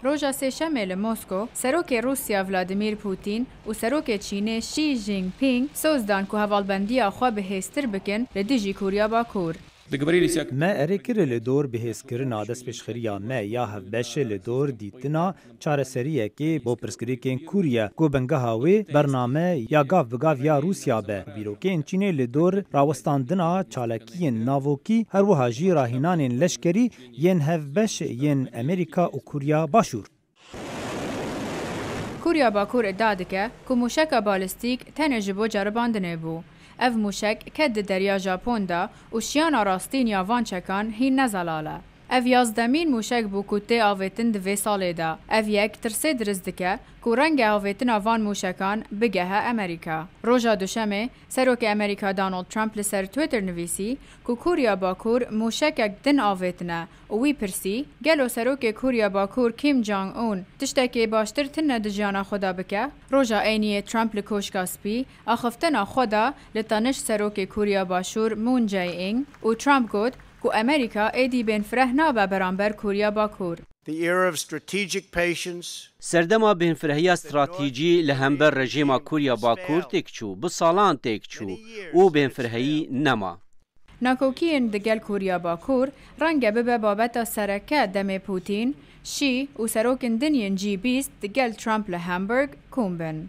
روژا سێشەمێ لە مۆسکۆ سەرۆکێ رووسیا ڤلادیمیر پوتین و سەرۆکێ چینێ شی ژینپینگ سۆزدان کو هەواڵبەندیە خوا بەهێزتر بکەن لە دژی کوریا باکوور. ما ارکر لدور بهزکرنا دست پشخریا ما یا هفبش لدور دیتنا چارەسەریە که بۆ پرسکریکین کوریە گۆبنگە هاوی برنامه یا گاف بگاف یا روسیا به بیروکین چینێ لدور راوستاندنا چالکیین ناوکی هەروەها جی راهینانین لشکری یین هفبش یین ئەمریکا و کوریا باشوور. کوریا باکوور ادعا دکه که موشکا بالستیک تنه ji bo ceribandinê bû. Ev mûşek ket di derya Japon da û şiyana rastîn ya van çekan hîn nezelale. Ev yazdemîn mûşek bû ku tê avêtin di vê salê da. Ev yek tirsê diriz dike ku rengê avêtina van mûşekan bigehe Amerîka. Roja duşemê, Serokê Amerîka Donald Trump li ser Twitter nivîsî ku Kurya Bakur mûşekek din avêtine û wî pirsî gelo Serokê Kurya Bakur Kim Jong-un tiştekê baştir tune di jiyana xwe da bike. Roja êniyê Trump li Koşka Spî axiftina xwe da li tanîş Serokê Kurya Başûr Moon Jae-in û Trump got ku Amerîka êdî bên fireh nabe beramber Kurya Bakur. The era of strategic patience. سردما بینفرهیا استراتیجی لهمبر رژیما کوریا باکور تکچو به سالان تکچو او بینفرهی نما. ناکوکیین دگل کوریا باکور رنگ به بابت سرکه دم پوتین شی و سروکن دنین G20 دگل ترامپ لهمبرگ کومبن.